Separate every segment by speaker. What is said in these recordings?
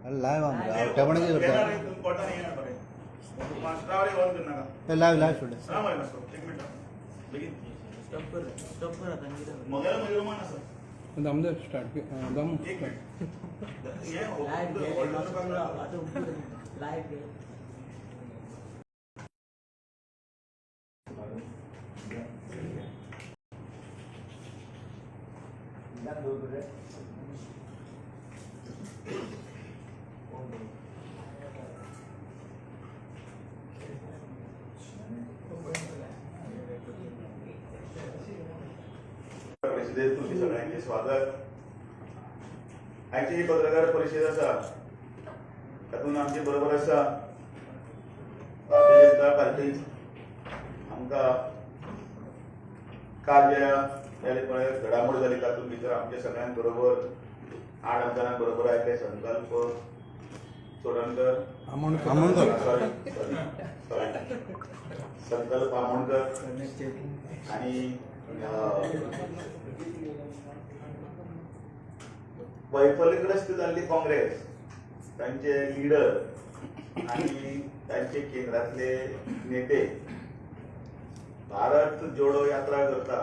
Speaker 1: Live आमरा ठेवणे करता लाइव लाइव स्टूडेंट दम स्टार्ट दम
Speaker 2: परिषदेत तुमचे सगळ्यांचे स्वागत. आजची ही पत्रकार परिषद असा तातूंत आमचे बरोबर असा भारतीय जनता पार्टी आमकां काल ज्या घडामोड जाली तातूंत भितर आमच्या सगळ्यां बरोबर 8 आमदारां बरोबर आयले. संकल्प चोडणकर संकल्प आमोणकर आणि वैफल्यग्रस्त जाल्ली काँग्रेस तांचे लीडर आणि तांचे केंद्रातले नेते भारत जोडो यात्रा करता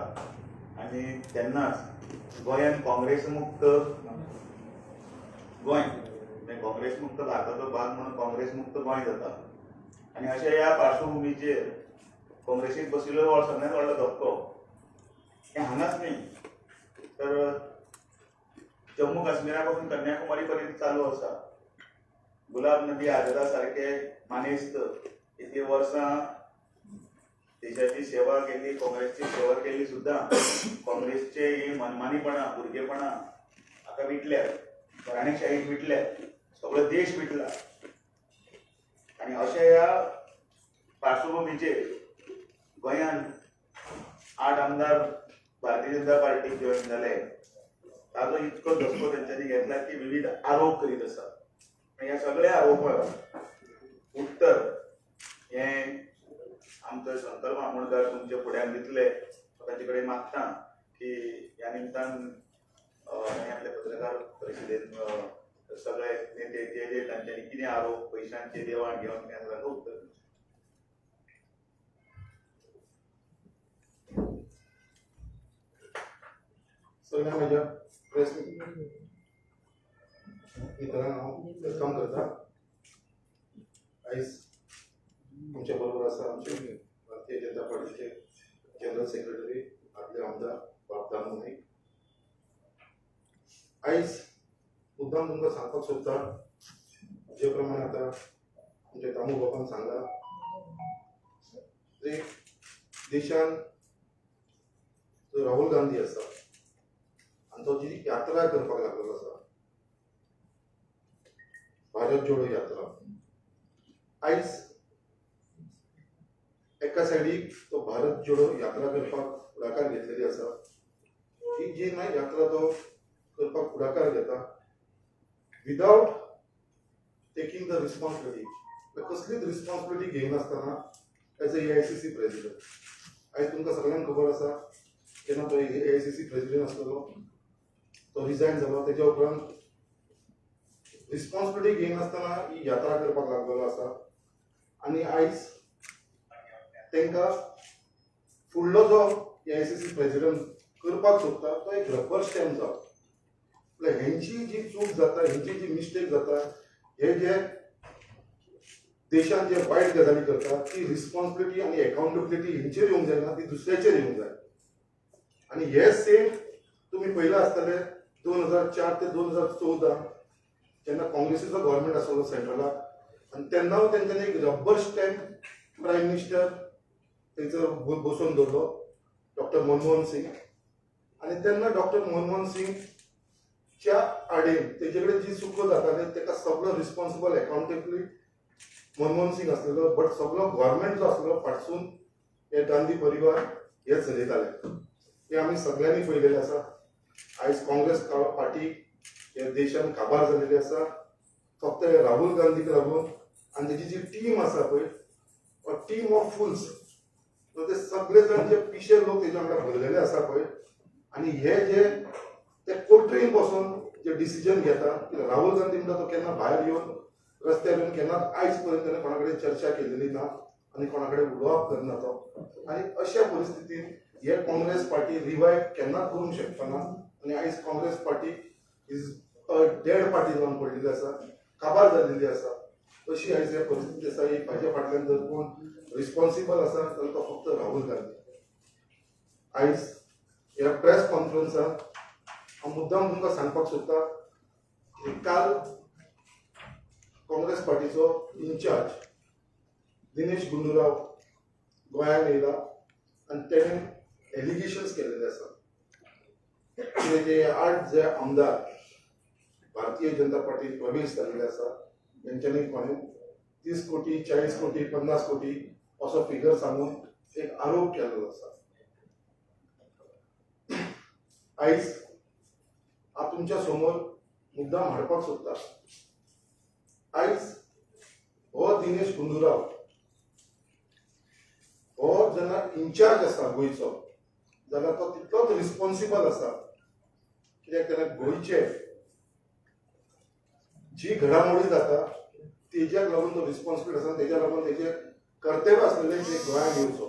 Speaker 2: आणि तेन्नाच गोंयान काँग्रेस मुक्त गोंय काँग्रेस मुक्त भारताचो भाग म्हणून काँग्रेस मुक्त गोंय जाता. आणि अशा ह्या पार्श्वभूमीचेर काँग्रेसीक बशिल्लो सगळ्यांत व्हडलो धक्को हे हांगाच न्ही तर जम्मू काश्मीरा पासून कन्याकुमारी पर्यंत चालू आसा. गुलाब नबी आझादा सारखे मानेस्त इतली वर्सां देशाची सेवा केली, काँग्रेसची सेवा केली सुद्धा काँग्रेसचे ही मनमानीपणा भुरगेपणा आता विटल्यात, घराणेशाहीक विटल्यात, सगळो देश विटला. आणि अशा ह्या पार्श्वभूमीचेर गोंयान 8 आमदार भारतीय जनता पार्टीक जॉईन जाले. ताजो इतको धसको तेंच्यांनी घेतला की विविध आरोप करीत आसा. ह्या सगळ्या आरोपाक उत्तर हे आमचो संकल्प आमोणकार तुमच्या फुड्यान दितले. तांचे कडेन मागता की ह्या निमतान आपल्या पत्रकार परिशदेंत सगळे नेते जे तांच्यांनी कितें आरोप पयशांचे देवाण घेवन तें तांकां उत्तर दिवचें.
Speaker 3: सगळ्या माझ्या प्रेस मित्रांनो हांव वेलकम करता. आयज आमच्या बरोबर आसा आमचे भारतीय जनता पार्टीचे जनरल सेक्रेटरी आदले आमदार बाबदाम नाईक. आयज मुद्दाम तुमकां सांगपाक सोदता जे प्रमाणे आतां आमचे दामू बाबान सांगला जे देशान जो राहुल गांधी आसा आणि तो जी यात्रा करपाक लागलेलो आसा भारत जोडो यात्रा. आयज एका सायडीक तो भारत जोडो यात्रा करपाक फुडाकार घेतलेली आसा. ही जी यात्रा तो करपाक फुडाकार घेता विदाउट टेकिंग द रिस्पॉन्सिबिलिटी. कसलीच रिस्पॉन्सिबिलिटी घेयनासतना एज अ AICC प्रेसिडेंट. आयज तुमकां सगळ्यांक खबर आसा केन्ना तो AICC प्रेसिडेंट आसलेलो तो रिजायन जालो. तेज्या उपरांत रिस्पॉन्सिबिलिटी घेयनासतना ही यात्रा करपाक लागलेलो आसा. आणि आयज तांकां फुडलो जो AICC प्रेसिडेंट करपाक सोदता तो एक रबर स्टॅम्प जालो. हेंची जी चूक जाता, हेंची जी मिस्टेक जाता, हे जे देशान जे वायट गजाली करता ती रिस्पॉन्सिबिलिटी आणि अकाउंटेबिलिटी हेंचेर येवंक जायना, ती दुसऱ्याचेर येवंक जाय. आणि हे सेम तुम्ही पयला आसतले 2004 ते 2014 जेन्ना काँग्रेसीचो गव्हर्नमेंट आसलो सेंट्रलाक आणि तेन्ना तेंच्यांनी एक रबर स्टॅम्प प्रायम मिनिस्टर थंयसर बसोवन दवरलो डॉक्टर मनमोहन सिंग. आणि तेन्ना डॉक्टर मनमोहन सिंगच्या आडेन तेजे कडेन जी चुको जाताले तेका सगळो रिस्पॉन्सिबल अकाउंटेबली मनमोहन सिंग आसलेलो. बट सगळो गव्हर्नमेंट जो आसलो फाटसून हे गांधी परिवार हे चलयताले. हे आमी सगळ्यांनी पळयलेले आसा. आयज काँग्रेस पार्टी हे देशान काबार जाल्लेली आसा फक्त राहुल गांधीक लागून. आणि तेजी जी टीम आसा पळय टीम ऑफ फुल्स ते सगळे जण जे पिशे लोक तेजे वांगडा भरलेले आसा पळय. आणि हे जे ते कोर्ट एकवटीन बसून जे डिसिजन घेता राहुल गांधी म्हणटा तो केन्ना भायर येवन रस्त्यार येवन केन्ना आयज पर्यंत ताणें कोणा कडेन चर्चा केलेली ना आनी कोणा कडेन उलोवप करना तो आनी अशा परिस्थितींत हे काँग्रेस पार्टी रिवायव केन्नाच करूंक शकता ना आनी आयज Congress party is a dead party जावन पडलेली आसा काबार जाल्लेली आसा अशी आयज हे परिस्थिती आसा ही हाजे फाटल्यान जर कोण रिस्पॉन्सिबल आसा जाल्यार तो फक्त राहुल गांधी आयज ह्या प्रेस कॉन्फरन्सांत हांव मुद्दाम तुमकां सांगपाक सोदता की काल काँग्रेस पार्टीचो इन्चार्ज दिनेश गुंडूराव गोंयांत येयला आनी तेणें एलिगेशन्स केलेले आसा जे 8 जे आमदार भारतीय जनता पार्टीत प्रवेश जाल्ले आसा तेंच्यांनी कोणें 30 कोटी 40 कोटी 50 कोटी असो फिगर सांगून एक आरोप केलेलो आसा आयज हांव तुमच्या समोर मुद्दाम हाडपाक सोदता आयज हो दिनेश गुंडूराव हो जेन्ना इन्चार्ज आसा गोंयचो जाल्यार तो तितलोच रिस्पॉन्सिबल आसा कित्याक तेणें गोंयचे जी घडामोडी जाता तेज्याक लागून तो रिस्पॉन्सिबल आसा तेज्या लागून तेजे कर्तव्य आसलेलें जे गोंयांत येवचो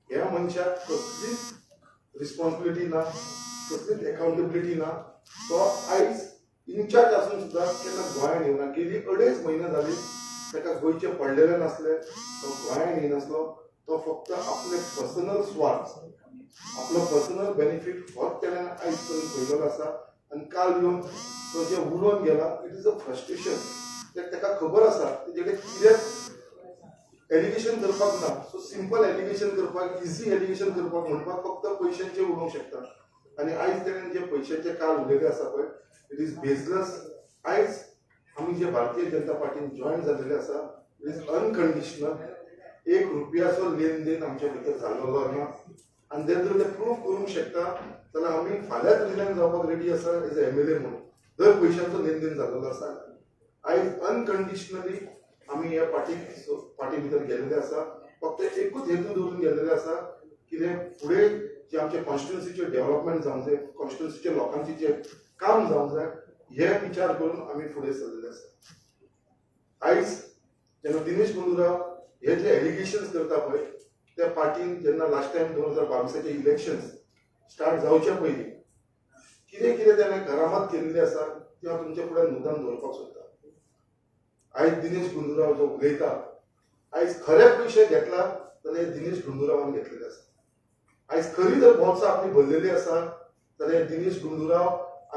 Speaker 3: ह्या मनशाक कसलीच रिस्पॉन्सिबिलिटी ना कसलीच अकाउंटेबिलिटी ना तो आयज इन्चार्ज आसून सुद्दां केन्ना गोंयांत येवना गेली 2.5 म्हयने जाली ताका गोंयचे पडलेले नासले तो गोंयांत येयनासलो तो फक्त आपले पर्सनल स्वार्थ आपलो पर्सनल बेनिफीट होच तेणें आयज पर्यंत पळयलेलो आसा आनी काल येवन तो जे उलोवन गेला इट इज अ फ्रस्ट्रेशन ताका खबर आसा तेजे कडेन कितें एलिगेशन करपाक ना सो सिंपल एलिगेशन करपाक इजी एलिगेशन करपाक म्हणपाक फक्त पयशांचेर उलोवंक शकता आनी आयज तेणें जे पयशांचे काल उलयले आसा पळय इट इज बेजलस आयज आमी जे भारतीय जनता पार्टीन जॉयन जाल्लेले आसा इट इज अनकंडिशनल 1 रुपयाचो लेन देन आमच्या भितर जाल्लो ना आनी जर ते प्रूव करूंक शकता जाल्यार आमी फाल्यांच रिजायन जावपाक रेडी आसा एज अ एमएलए म्हणून जर पयशांचो लेन देन जाल्लो आसा आयज अनकंडिशनली आमी ह्या पार्टी भितर गेलेले आसा फक्त एकूच हेतू दवरून गेलेले आसा कितें फुडें जे आमचे कॉन्स्टिट्युन्सीचे डेव्हलपमेंट जावंक जाय कॉन्स्टिट्युन्सीच्या लोकांचे जे काम जावंक जाय हे विचार करून आमी फुडें सरलेले आसा आयज जेन्ना दिनेश गुंडूराव हे जे एलिगेशन्स करता पळय त्या पार्टीन जेन्ना लास्ट टायम 2022चे इलेक्शन्स स्टार्ट जावचे पयलीं कितें कितें तेणें घरामत केल्ली आसा ती हांव तुमचे फुड्यान मुद्दाम दवरपाक सोदता आयज दिनेश गुंडूराव जो उलयता आयज खरे पयशे घेतला जाल्यार दिनेश गुंडूरावान घेतलेले आसा आयज खरी जर बोल्सां आपली भरलेली आसा जाल्यार दिनेश गुंडूराव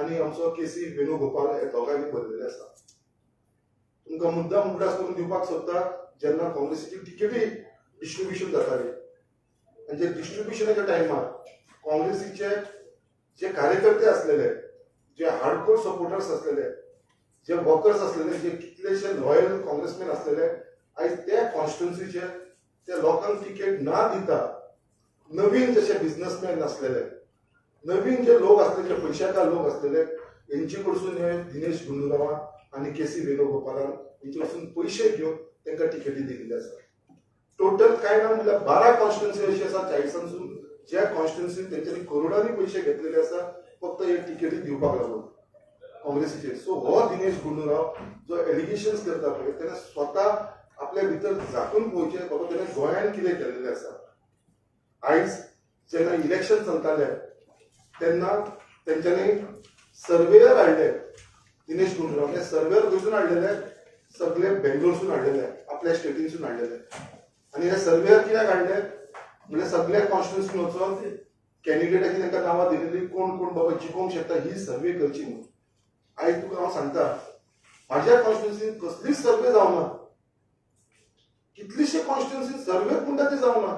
Speaker 3: आनी आमचो केसी वेणुगोपाल हे दोगांनी भरलेले आसा तुमकां मुद्दाम उगडास करून दिवपाक सोदता जेन्ना काँग्रेसीची टिकेटी डिस्ट्रिब्युशन जाताली आनी जे डिस्ट्रिब्युशनाच्या टायमार काँग्रेसीचे जे कार्यकर्ते असलेले जे हार्डकोर सपोर्टर्स असलेले जे वर्कर्स असलेले जे कितलेशे लॉयल काँग्रेसमॅन असलेले आयज त्या कॉन्स्टिट्युन्सीचे त्या लोकांक तिकेट ना दिता नवीन जशे बिझनेसमॅन असलेले नवीन जे लोक असलेले जे पयशाकार लोक असलेले हेंचे कडसून हे दिनेश गुंडूरावान आनी केसी वेणुगोपालान हेंचे कडसून पयशे घेवन तांकां टिकेटी दिल्ली आसा टोटल कांय ना म्हणल्यार 12 कॉन्स्टिट्युन्सी अशी आसा 40सांसून ज्या कॉन्स्टिट्युन्सीन तेंच्यांनी करोडांनी पयशे घेतलेले आसा फक्त हे टिकेटी दिवपाक लागून काँग्रेसीचे सो हो दिनेश गुंडूराव जो एलिगेशन्स करता पळय तेणें स्वता आपल्या भितर झाकून पळोवचें बाबा तेणें गोंयांत कितें केल्लेलें आसा आयज जेन्ना इलेक्शन चलताले तेन्ना तेंच्यांनी सर्वेयर हाडले दिनेश गुंडूराव ते सर्वेयर खंयसून हाडलेले सगळे बेंगलोरसून हाडलेले आपल्या स्टेटीनसून हाडलेले आनी हे सर्वेयर कित्याक हाडले म्हणजे सगळ्या कॉन्स्टिट्युन्सीन वचून कॅन्डिडेटाची तांकां नांवां दिलेली कोण कोण बाबा जिखोवंक शकता ही सर्वे करची म्हणून आयज तुका हांव सांगता म्हाज्या कॉन्स्टिट्युन्सीन कसलीच सर्वे जावना कितलीशे कॉन्स्टिट्युन्सीन सर्वे म्हणटा ती जावना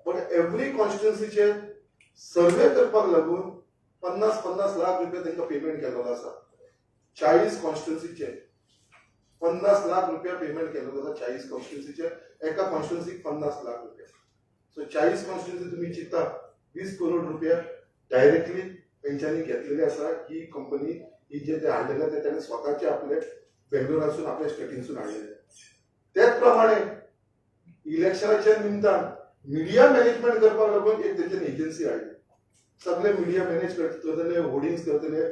Speaker 3: बट एवरी कॉन्स्टिट्युन्सीचे सर्वे करपाक लागून 50-50 लाख रुपया तांकां पेमेंट केलेलो आसा 40 कॉन्स्टिट्युन्सीचे 50 लाख रुपया पेमेंट केलेलो आसा 40 कॉन्स्टिट्युन्सीचे एका कॉन्स्टिट्युन्सीक 50 लाख रुपया सो 40 कॉन्स्टिट्युन्सी तुम्ही चिंता 20 करोड रुपया डायरेक्टली तेंच्यांनी घेतलेले आसा ही कंपनी ही जे हाडलेले ते ताणें स्वताचे आपले बेंगलोरासून आपल्या स्टेटीनसून हाडलेले त्याच प्रमाणे इलेक्शनाच्या निमतान मिडिया मॅनेजमेंट करपाक लागून एक तेंच्यांनी एजन्सी हाडली सगळे मिडिया मॅनेज करतले होर्डिंग्स करतले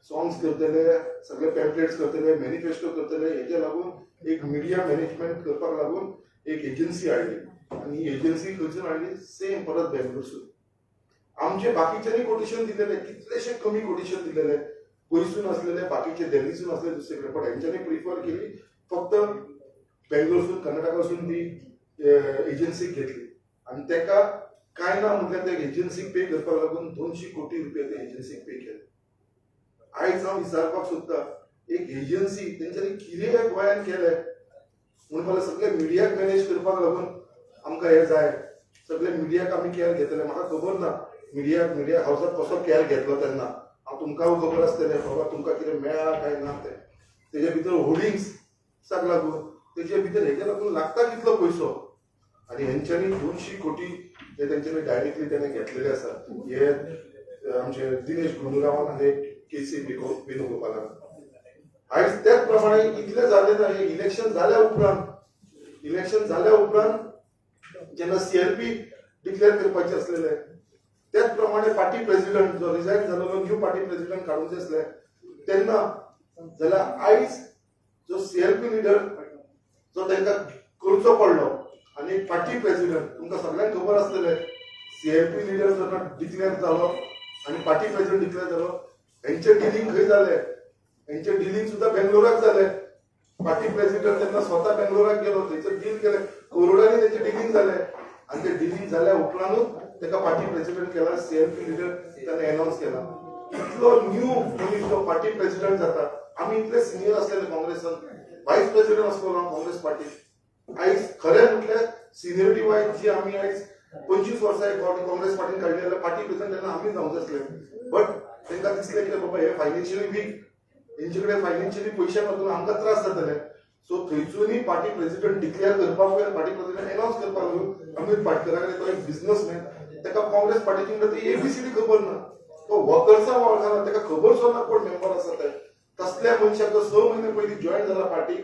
Speaker 3: सॉंग्स करतले, सगळे पॅम्पलेट्स करतले, मॅनिफेस्टो करतले, हेजे लागून एक मिडिया मॅनेजमेंट करपाक लागून एक एजन्सी हाडली आणि ही एजन्सी खंयसून हाडली? सेम परत बेंगलोरसून. आमचे बाकीच्यांनी कोटेशन दिलेले, कितलेशे कमी कोटेशन दिलेले, गोंयसून असलेले, बाकीचे दिल्लीसून असलेले दुसरे कडेन, पण हेंच्यांनी प्रिफर केली फक्त बेंगलोरसून, कर्नाटकासून ती एजन्सी घेतली आणि तेका काय ना म्हटल्यार त्या एजन्सीक पे करपाक लागून 200 कोटी रुपया त्या एजन्सीक पे केले. आयज हांव विचारपाक सोदता, एक एजन्सी तेंच्यांनी कितें गोंयांत केलें म्हणून मला सगळे मिडियाक मॅनेज करपाक लागून आमकां हे जाय, सगळे मिडियाक आमी कॅर घेतले. म्हाका खबर ना मिडिया हाऊसात कसो कॅर घेतलो तेन्ना. हांव तुमकां खबर आसतलें बाबा तुमकां कितें मेळ्ळा काय ना तें. तेजे भितर होर्डिंग्साक लागून, तेजे भितर हेजे लागून लागता कितलो पयसो. आणि हेंच्यांनी 200 कोटी हे तेंच्यांनी डायरेक्टली तेणे घेतलेले आसा. हे आमचे दिनेश गुंडूरावान आनी केसी वेणुगोपालान. आयज त्याच प्रमाणे इतले जाले ना, हे इलेक्शन जाल्या उपरांत जेन्ना सीएलपी डिक्लेअर करपाचे असलेले, त्याच प्रमाणे पार्टी प्रेसिडेंट जो रिजायन जाल्लो न्यू पार्टी प्रेसिडेंट काडूचे असले तेन्ना जाल्यार आयज जो सीएलपी लिडर जो तांकां करचो पडलो आणि पार्टी प्रेसिडेंट, तुमकां सगळ्यांक खबर आसतलें सीएलपी लिडर जेन्ना डिक्लेअर जालो आणि पार्टी प्रेसिडेंट डिक्लेअर जालो, हेंचे डिलिंग खंय जाले? हेंचे डिलिंग सुद्धा बेंगलोराक जाले. पार्टी प्रेसिडेंट तेन्ना स्वता बेंगलोराक गेलो, थंयसर डील केले, करोडांनी तेचे डिलिंग जाले आणि ते डिलिंग जाल्या उपरांतूच तेका पार्टी प्रेसिडेंट केला. सीएलपी लिडर त्याने अनाउन्स केला. इतलो न्यू मनीस जो पार्टी प्रेसिडेंट जाता. आमी इतले सिनियर असलेले काँग्रेसान, व्हायस प्रेसिडेंट आसलो काँग्रेस पार्टीन. आयज खरें म्हटल्यार सिनियरिटी वायज जी आमी आयज 25 वर्सां काँग्रेस पार्टीन काडलेले पार्टी प्रेसिडेंट तेन्ना आमी जावंक आसले. बट तांकां दिसलें की बाबा हे फायनान्शियली वीक, तेंचे कडेन फायनान्शियली पयशे लागून आमकां त्रास जातले. सो थंयसूनय पार्टी प्रेसिडेंट डिक्लेअर करपाक, पार्टी प्रेसिडेंट अनाउन्स करपाक लागून अमित पाटकरा कडेन तो एक बिझनेसमॅन, ताका काँग्रेस पार्टीची ती एबीसीडी खबर ना, तो वर्कर्सां वळखना, ताका खबर सुद्दां कोण मेंबर आसा ते. तसल्या मनशाक जो 6 म्हयने पयलीं जॉयन जाला पार्टी,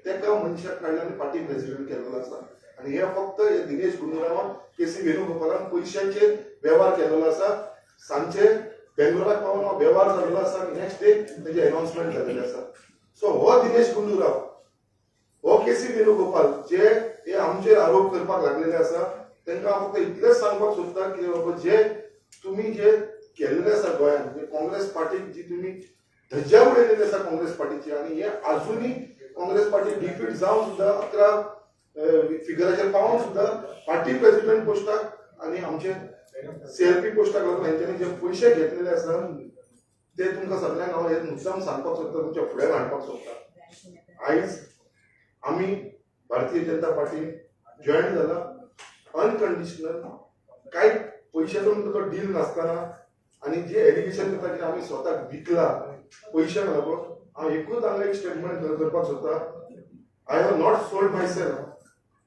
Speaker 3: तेका मनशाक काडल्यार पार्टी प्रेसिडेंट केलेलो आसा. आणि हे फक्त दिनेश गुंडूरावान, केसी वेणुगोपालान पयशांचे व्यवहार केलेलो आसा. सांचे बेंगलोराक पावून हो व्यवहार जाल्लो आसा आनी नेक्स्ट डे तेजे अनाउन्समेंट जाल्लेले आसा. सो हो दिनेश गुंडूराव, हो केसी वेणुगोपाल जे हे आमचेर आरोप करपाक लागलेले आसा, तांकां हांव फक्त इतलेंच सांगपाक सोदता की बाबा जे तुमी जे केल्लें आसा गोंयांत, जे काँग्रेस पार्टीक जी तुमी धज्जा उडयलेली आसा काँग्रेस पार्टीची, आनी हे आजुनूय काँग्रेस पार्टी डिफीट जावन सुद्दां 11 फिगराचेर पावून सुद्दां पार्टी प्रेसिडेंट पोस्टाक आनी आमचे सीएलपी पोस्टाक लागून हेंच्यांनी जे पयशे घेतलेले आसा ते तुमकां सगळ्यांक हांव हे मुद्दाम सांगपाक सोदता, तुमच्या फुड्यान हाडपाक सोदता. आयज आमी भारतीय जनता पार्टीन जॉयन जाला अनकंडिशनल, कांय पयशांचो तुका डील नासतना, आनी जे एलिगेशन करता की आमी स्वताक विकला पयशांक लागून, हांव एकूच हांगा एक स्टेटमेंट करपाक सोदता. I have not sold myself,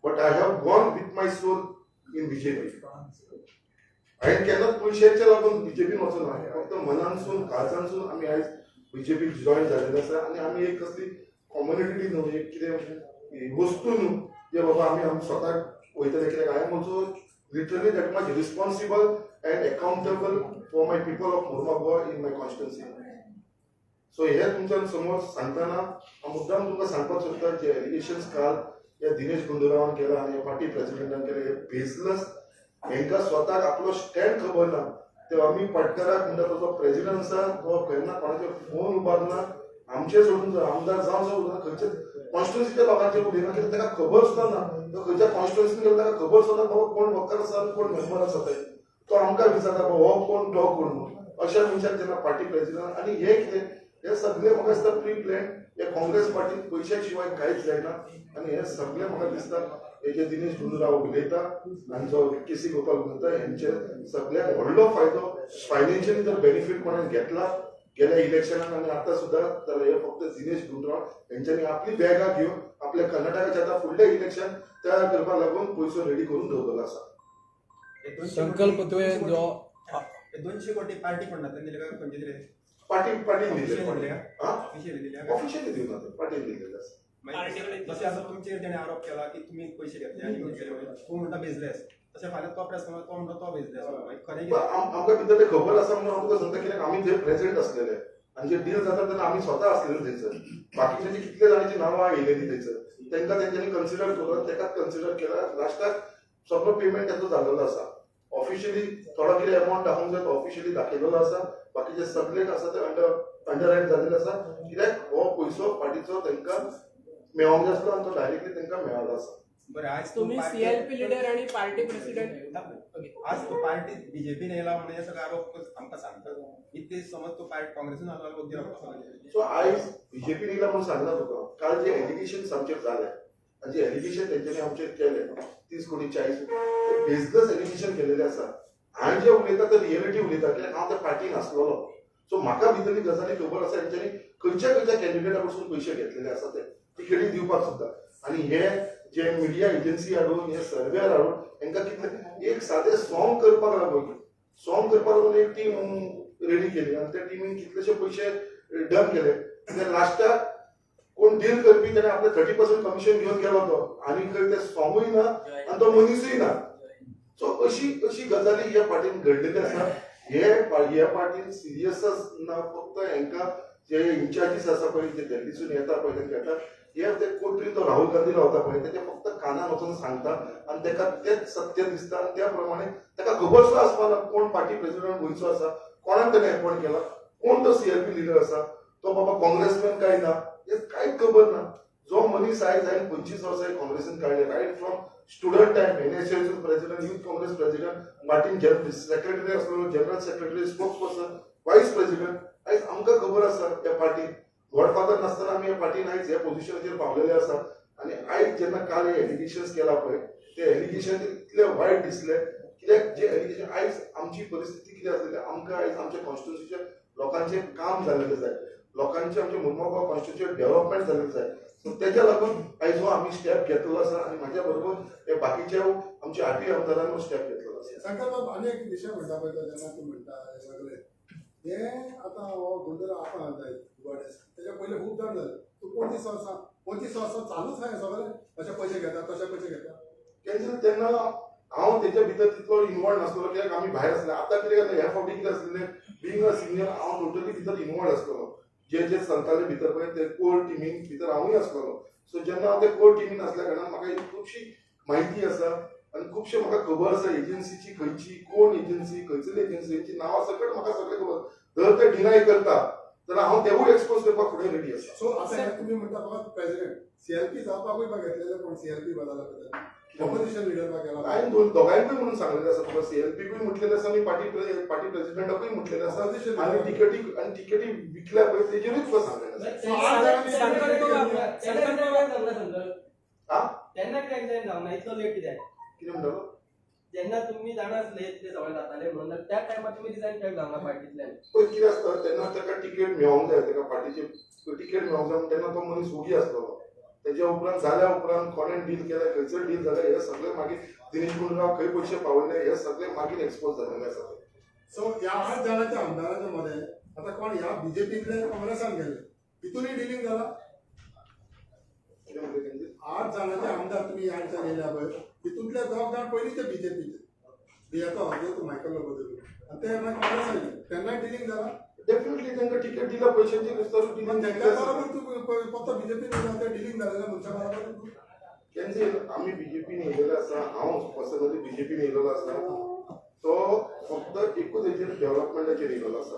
Speaker 3: but I have gone with my soul in BJP. हांवें केन्नाच पयशांच्या लागून बीजेपीन वचून ना, फक्त मनानसून काळजानसून आमी आयज बीजेपी जॉयन जाल्लेले आसा. आनी आमी एक कसली कॉम्युनिटी न्हू, एक कितें वस्तू न्हू जे बाबा आमी स्वताक वयतले. कित्याक I am also literally that much responsible and accountable for my people of Mormugao in my constituency. So हे तुमच्या समोर सांगताना हांव मुद्दाम तुमकां सांगपाक सोदता, जे एलिगेशन्स काल या दिनेश गुंडूरावान केला आनी पार्टी प्रेसिडेंटान केले, हे बेसलेस. हांकां स्वताक आपलो स्टँड खबर ना. ते अमित पाटकराक म्हणटा तो प्रेसिडेंट आसा, तो केन्ना कोणाचे फोन उबारना, आमचे सोडून आमदार जावं सोडून खंयचे कॉन्स्टिट्युन्सीच्या लोकांचेर उलयना, कित्याक ताका खबर सुद्दां ना. तो खंयच्या कॉन्स्टिट्युन्सीन गेलो ताका खबर सुद्दां बाबा कोण वर्कर आसा आनी कोण मेंबर आसा ते. तो आमकां विचारता बाबा हो कोण तो कोण म्हणून. अशा मनशाक जेन्ना पार्टी प्रेसिडेंट, आनी हे कितें हे सगळे म्हाका दिसता प्री प्लॅन, हे काँग्रेस पार्टीन पयशा शिवाय कांयच जायना. आनी हे सगळे म्हाका दिसता हे जे दिनेश गुंडूराव उलयता आनी जो केसी गोपाल उलयता, हेंचे सगळ्यांक व्हडलो फायदो फायनान्शियली जर बेनिफीट कोणें घेतला गेल्या इलेक्शनाक आनी आतां सुद्दां, जाल्यार हे फक्त दिनेश गुंडूराव हेंच्यांनी आपली बॅगां घेवन आपल्या कर्नाटकाचे आतां फुडलें इलेक्शन तयार करपाक लागून पयसो रेडी करून दवरलेलो आसा.
Speaker 1: संकल्प तुवें जो
Speaker 4: 200 कोटी पार्टी कोणाक दिले काय खंयचे दिले?
Speaker 3: पार्टीन दिले,
Speaker 4: ऑफिशियली दिले का?
Speaker 3: ऑफिशियली दिवना ते पार्टीन दिलेले आसा.
Speaker 4: जसे आता तुमचेर तेणे आरोप केला की तुम्ही पैसे घेतले आणि तूं म्हणटा बिझनेस, तशें फाल्यां तो प्रेस तो म्हणटा तो बिझनेस. खरें
Speaker 3: आमकां भितर ते खबर आसा म्हणून हांव तुका सांगता, कित्याक आमी थंय प्रेझेंट आसलेले आणि जे डील जाता तेन्ना आमी स्वता आसलेले थंयसर बाकीचे जे कितले जाणांची नांवां येयलेली थंयसर तांकां तेंच्यांनी कन्सिडर करून तेकाच कन्सिडर केला लास्टाक सगळो पेमेंट तेचो जाल्लो आसा ऑफिशियली थोडो कितें अमावंट दाखोवंक जाय तो ऑफिशियली दाखयलेलो आसा बाकीचे सगळे आसा ते अंडर जाल्लेले आसा कित्याक हो पयसो पार्टीचो तांकां मेळोंक जाय आसलो आनी तो डायरेक्टली तांकां मेळालो आसा
Speaker 4: बरं आज
Speaker 5: तुम्ही सीएलपी लीडर आणि पार्टी प्रेसिडेंट
Speaker 4: आज तो पार्टी बीजेपीने येयला म्हणजे हे सगळे आरोप आमकां सांगतात इतले समज तो पार्टी काँग्रेसीन आसलो वखदी रावता
Speaker 3: सो आयज बीजेपी येयला म्हणून सांगला तुका काल जे एलिगेशन आमचेर जाले आनी जे एलिगेशन तेंच्यांनी आमचेर केले 30 कोटी 40 बेजलस एलिगेशन केलेले आसा हांवें जे उलयता ते रियलिटी उलयता कित्याक हांव त्या पार्टीन आसलोलो सो म्हाका भितरली गजाली खबर आसा हेंच्यांनी खंयच्या कॅन्डिडेटा कडसून पयशे घेतलेले आसा ते टिकेटी दिवपाक सुद्दां आनी हे जे मिडिया एजन्सी हाडून हे सर्वेर हाडून हांकां कितले एक सादें सॉंग करपाक लागून एक टीम रेडी केली आनी त्या टिमीन कितलेशे पयशे डन केले आनी लास्टाक कोण डील करपी त्याने आपले 30% कमिशन घेऊन गेलो तो आणि खंय ते सॉंगूय ना आणि तो मनीसूय ना सो अशी गजाली ह्या पार्टीन घडलेली आसा ह्या पार्टीन सिरियस ना फक्त हांकां जे इन्चार्जीस आसा पळय जे दिल्लीसून येता पळय तांकां येता हे ते कोर्टीन तो राहुल गांधी रावता पळय ते फक्त कानान वचून सांगता आनी तेका तेच सत्य दिसता आनी त्या प्रमाणे तेका खबर सुद्दां आसपाना कोण पार्टी प्रेसिडेंट गोंयचो आसा कोणाक ताणें अपॉइंट केला कोण तो सीएलपी लिडर आसा तो बाबा काँग्रेसमॅन काय ना हे कांय खबर ना जो मनीस आयज हांवें 25 वर्सां काँग्रेसीन काडले रायट फ्रॉम स्टुडंट टायम एनएसयूचो president youth Congress president Martin secretary आसलो general secretary spokesperson vice president आयज आमकां खबर आसा ह्या पार्टीन गॉडफादर नासतना आमी ह्या पार्टीन आयज ह्या पोझिशनाचेर पावलेले आसा आनी आयज जेन्ना काल हे एलिगेशन्स केला पळय ते एलिगेशन इतले वायट दिसले कित्याक जे एलिगेशन आयज आमची परिस्थिती कितें आसलेली आमकां आयज आमच्या कॉन्स्टिट्युन्सीच्या लोकांचें काम जाल्लेलें जाय लोकांचे आमचे मुर्मुगांव कॉन्स्टिट्युन्सी डेव्हलपमेंट जाल्लें जाय सो तेच्या लागून आयज हो आमी स्टेप घेतलो आसा आनी म्हाज्या बरोबर हे बाकीचे आमचे आरटी आमदारांनी स्टेप घेतलो आसा
Speaker 6: सांगता बाब आनी एक विशय म्हणटा पळय तो जेन्ना तूं म्हणटा हे सगळे हे आतां हो गुंडर आपण तेच्या पयलीं खूब जाण जालें तूं 25 वर्सां चालूच आहा हे सगळे अशे पयशे घेता तशे पयशे घेता
Speaker 3: कॅन्सल तेन्ना हांव तेच्या भितर तितलो इनवॉल्ड नासलो कित्याक आमी भायर आसले आतां कितें जालें ह्या फावटी कितें आसलेलें बींग अ सिनियर हांव टोटली भितर इनवॉल्ड आसलोलो जे चलताले भितर पळय ते कोर टिमीन भितर हांवूय आसलोलो सो जेन्ना हांव ते कोर टिमीन आसल्या कारणान म्हाका ही खुबशी म्हायती आसा आनी खुबशे म्हाका खबर आसा एजन्सीची खंयची कोण एजन्सी खंयचली एजन्सी हेंची नांवां सकट म्हाका सगळें खबर जर ते डिनाय करता जाल्यार हांव तेवूय एक्सपोज करपाक फुडें रेडी आसा
Speaker 6: सो आतां हे तुमी म्हणटा फकत प्रेसिडेंट सीएलपी जावपाकूय बा घेतलेले पण सीएलपी बदला ऑपोजिशन लिडर बा गेला
Speaker 3: हांवें दोगांयकूय म्हणून सांगलेलें आसा तुका सीएलपीकूय म्हटलेलें आसा आनी पार्टी प्रेसिडेंटाकूय म्हटलेलें आसा आनी टिकेटी विकल्या पळय तेजेरूय तुका सांगलेलें आसा
Speaker 5: त्यांना कित्याक जायना जावना इतलो लेट कित्याक
Speaker 3: कितें म्हणटालो
Speaker 5: जेन्ना तुम्ही जाणा आसले इतले सगळे जाताले म्हणून त्या टायमार तुम्ही रिजायन कित्याक जावना पार्टींतल्यान
Speaker 3: पळय कितें आसता तेन्ना ताका टिकेट मेळोंक जाय ताका पार्टीची टिकेट मेळोंक जाय तेन्ना तो मनीस उगी आसलेलो तेच्या उपरांत जाल्या उपरांत कोणें डील केलें खंयसर डील जालें हे सगळें मागीर दिनेश गुंडूराव खंय पयशे पावयले हे सगळें मागीर एक्सपोज जाल्लेलें आसा
Speaker 6: सो ह्या 8 जाणांच्या आमदारांच्या मध्ये आता कोण ह्या बीजेपीतले काँग्रेसान गेले तितूनय डिलिंग जाला 8 जाणांचे आमदार तुम्ही ह्या दिसा गेल्या पळय तितूंतले 2 जाण पयलींचे बीजेपीचे येतो तो मायकल बद्दल आनी ते मागीर काँग्रेसान गेले तेन्ना डिलिंग जाला
Speaker 3: डेफिनेटली तांकां टिकेट दिला पयशांची नुस्तार
Speaker 6: पण तेंच्या बरोबर तूं फक्त बीजेपीन ते डिलिंग जालेल्या मनशा बरोबर
Speaker 3: केन्सील आमी बीजेपीन येयलेले आसा हांव पर्सनली बीजेपीन येयलेलो आसा तो फक्त एकूच हेचेर डेव्हलपमेंटाचेर येयलेलो आसा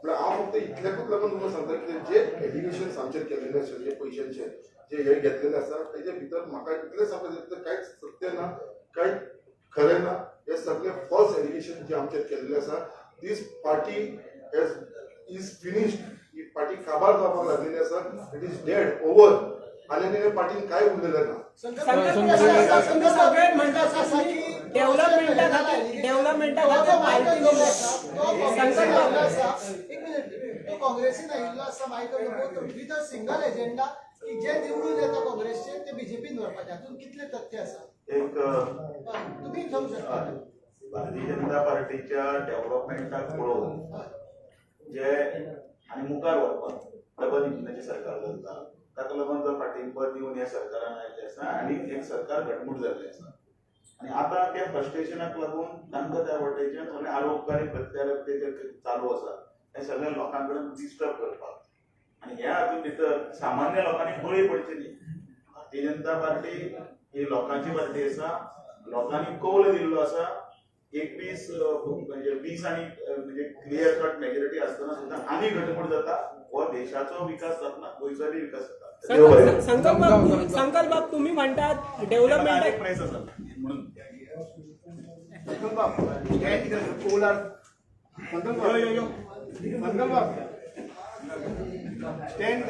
Speaker 3: म्हळ्यार हांव फक्त इतल्याकूच लागून तुमकां सांगता की जे एलिगेशन्स आमचेर केलेले आसा जे पयशांचे जे हे घेतलेले आसा तेजे भितर म्हाका इतलें सांगता कांयच सत्य ना कांय खरें ना हे सगळे फॉल्स एलिगेशन जे आमचेर केलेले आसा दीस पार्टी इज फिनिश्ड ही पार्टी काबार जावपाक लागलेली आसा इट इज डेड ओवर आनी पार्टीन कांय उरलेलें ना
Speaker 5: सगळे म्हणतात डेव्हलपमेंटा
Speaker 7: काँग्रेसीन आयिल्लो आसा Michael with a single agenda की जे निवडून येता काँग्रेसचे ते बीजेपीन व्हरपाचे हातून कितले तथ्य आसा
Speaker 2: एक
Speaker 7: तुम्ही सांगू शकता
Speaker 2: भारतीय जनता पार्टीच्या डेव्हलपमेंटाक पळोवन जे आनी मुखार व्हरपाक डबल इंजिनाचें सरकार चलता ताका लागून जो फाटींबळ दिवन ह्या सरकारान आयिल्लें आसा आनी एक सरकार घटमूट जाल्लें आसा आनी आतां त्या फ्रस्ट्रेशनाक लागून तांकां त्या वाटेच्यान सगळे आरोपकारी प्रत्यारोप चालू आसा हे सगळ्या लोकांकडून डिस्टर्ब करपाक आणि ह्या हातून भितर सामान्य लोकांनी बळी पडचे न्ही. भारतीय जनता पार्टी ही लोकांची पार्टी आसा, लोकांनी कौल दिल्लो आसा. 21 म्हणजे 20 आणि म्हणजे क्लिअर कट मेजॉरिटी असताना सुद्धा आनी घटमूट जाता. हो देशाचो विकास जातना, गोंयचोय विकास जाता. देव बरें करूं.
Speaker 5: संकल्प बाब तुम्ही म्हणतात डेव्हलपमेंट
Speaker 2: प्रायस आसा म्हणून
Speaker 6: स्टँड